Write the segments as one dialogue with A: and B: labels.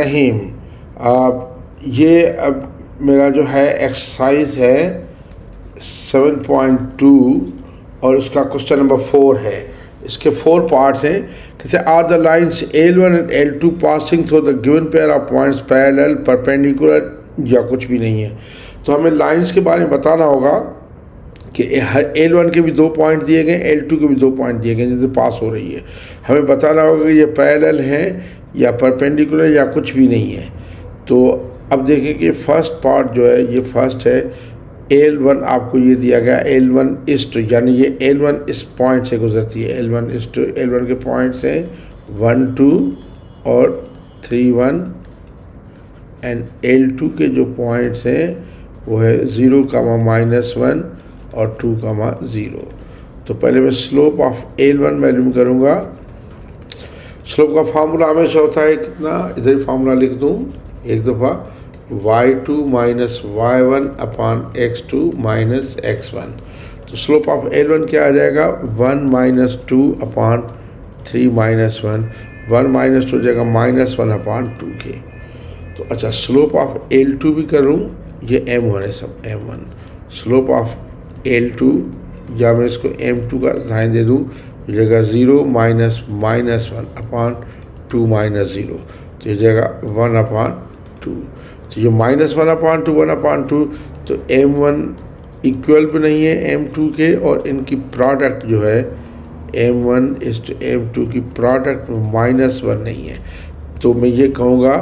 A: रहीम, ये अब मेरा जो है एक्सरसाइज है 7.2 और उसका क्वेश्चन नंबर 4 है। इसके 4 पार्ट्स हैं। कहते are the lines L1 and L2 passing through the given pair of points parallel perpendicular, या कुछ भी नहीं है। तो हमें लाइन्स के बारे में बताना होगा कि L1 के भी 2 पॉइंट दिए गए, L2 के भी 2 पॉइंट दिए गए जिनसे पास हो रही है। हमें बताना होगा कि ये पैरेलल हैं या परपेंडिकुलर या कुछ भी नहीं है। तो अब देखें कि फर्स्ट पार्ट जो है, ये फर्स्ट है L1, आपको ये दिया गया L1 इस टू, यानी ये L1 इस पॉइंट से गुजरती है। L1 इस टू, L1 के पॉइंट्स हैं 1 2 और 3 1, एंड L2 के जो पॉइंट्स हैं वो है 0, -1 और 2, 0। तो पहले मैं स्लोप ऑफ L1 मालूम करूँगा। स्लोप का फार्मूला हमेशा होता है कितना, इधर फार्मूला लिख दूँ एक दफ़ा, y2 माइनस y1 अपान x2 माइनस x1। तो स्लोप ऑफ L1 क्या आ जाएगा, 1 माइनस 2 अपान 3 माइनस 1, 1 माइनस 2 हो जाएगा -1 अपान 2 के। तो अच्छा, स्लोप ऑफ L2 भी करूँ, ये M1 है सब, M1। स्लोप ऑफ L2, या मैं इसको M2 का साइन दे दूँ, ये जाएगा 0 माइनस -1 अपान 2 माइनस 0, तो ये जाएगा 1 अपान 2। तो ये -1 अपान 2, 1 अपान 2, तो M1 इक्वल भी नहीं है M2 के, और इनकी प्रोडक्ट जो है M1 इस टू M2 की प्रोडक्ट -1 नहीं है। तो मैं ये कहूँगा,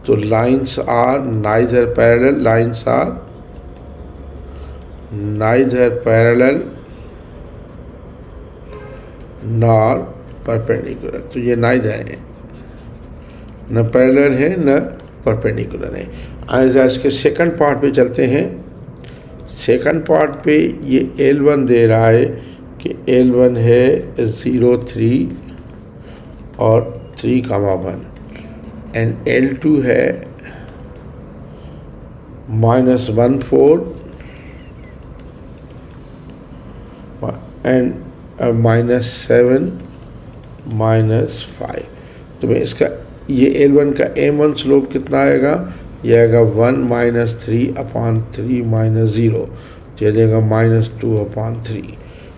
A: तो lines are neither parallel, lines are neither parallel nor perpendicular. तो ये नाइदर है, न पैरेलल है न परपेंडिकुलर है। आज इसके सेकंड पार्ट पे चलते हैं। सेकंड पार्ट पे ये L1 दे रहा है कि L1 है 0 3 और 3, 1, एंड L2 है -1 4 एंड -7 -5। तो मैं इसका ये L1 का M1 स्लोप कितना आएगा, ये आएगा 1 माइनस 3 अपान 3 माइनस 0, तो ये देगा -2 अपान 3।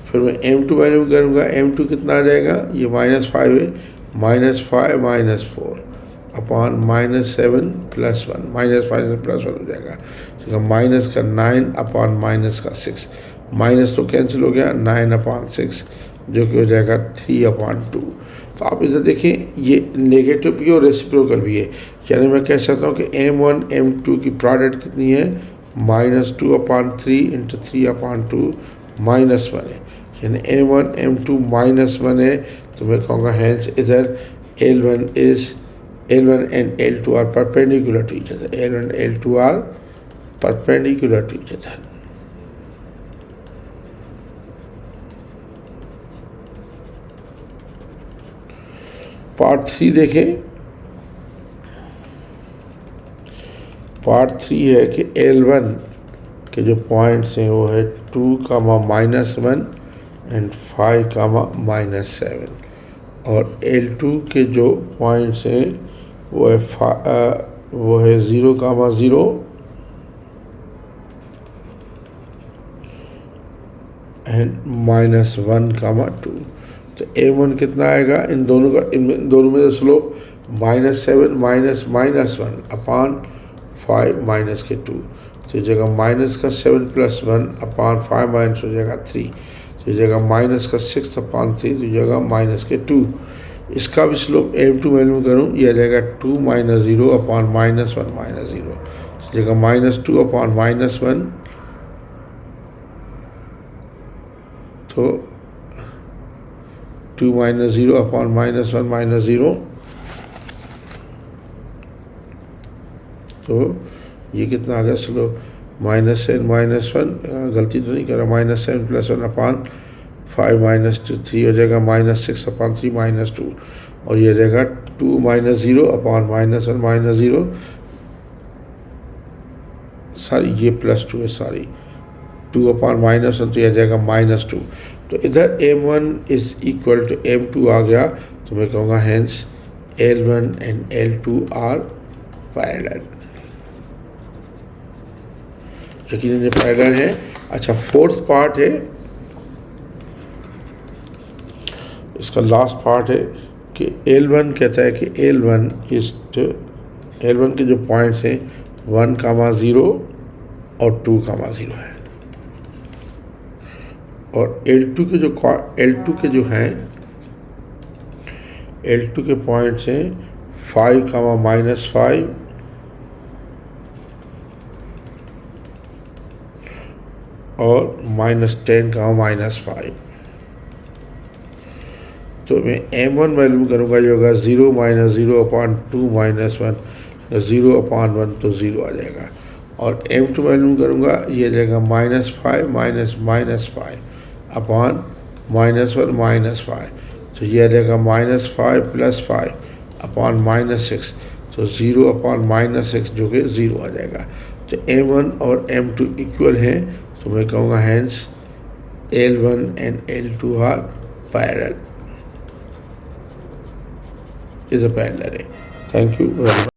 A: फिर मैं M2 वैल्यू करूँगा, M2 कितना आ जाएगा, ये -5 है, -5 -4 अपान -7 +1, -5 +1 हो जाएगा, तो माइनस का 9 अपान माइनस का 6, माइनस तो कैंसिल हो गया, 9 अपान 6 जो कि हो जाएगा 3 अपान 2। तो आप इधर देखें, ये नेगेटिव भी और रेसिप्रोकल भी है, यानी मैं कह सकता हूँ कि M1 M2 की प्रोडक्ट कितनी है, -2 अपान 3 इंटू 3 अपान 2 -1 है, यानी M1 M2 -1 है। तो मैं कहूँगा हैंस इधर L1 and L2 are perpendicular to each other, L1 L2 are perpendicular to each other. Part 3 देखें। पार्ट 3 है कि L1 के जो पॉइंट्स हैं वो है 2, -1 एंड 5, -7, और L2 के जो पॉइंट्स हैं वो है 0, 0 एंड -1, 2। तो M1 कितना आएगा, इन दोनों में से स्लोप -7 -1 अपान 5 -2, तो ये जगह -7 + 1 अपान 5 माइनस हो जाएगा 3, तो ये जगह -6 अपान 3, तो जगह -2। इसका भी स्लोप M2 वैल्यू करूँ, यह जाएगा 2 - 0 अपान -1 -0, तो जगह -2 अपान -1, तो 2 - 0 अपान -1 -0। तो ये कितना आ गया स्लोप, -7 -1, गलती तो नहीं कर रहा, -7 + 1 अपान 5 - 2 3 हो जाएगा, -6 अपान 3 -2, और ये जाएगा 2 - 0 अपान -1 -0, सॉरी ये +2 है, सॉरी 2 अपान -1, तो यह जाएगा -2। तो इधर M1 is equal to M2 आ गया, तो मैं कहूँगा hence L1 and L2 are parallel, यकीनन ये पैरेलल है। अच्छा, फोर्थ पार्ट है, इसका लास्ट पार्ट है कि L1 कहता है कि L1 के जो पॉइंट्स हैं 1,0 और 2,0 है, और L2 के पॉइंट्स हैं 5, -5 और -10, -5। तो मैं M1 वैल्यू करूँगा, ये होगा 0 - 0 अपॉन 2 - 1, 0 अपॉन 1 तो 0 आ जाएगा। और M2 वैल्यू करूँगा, ये आ जाएगा -5 -5 अपॉन -1 -5, तो ये आ जाएगा -5 + 5 अपॉन -6, तो 0 अपॉन -6 जो कि 0 आ जाएगा। तो M1 और M2 इक्वल हैं, तो मैं कहूँगा hence L1 and L2 are parallel, is a parallel. Thank you very much.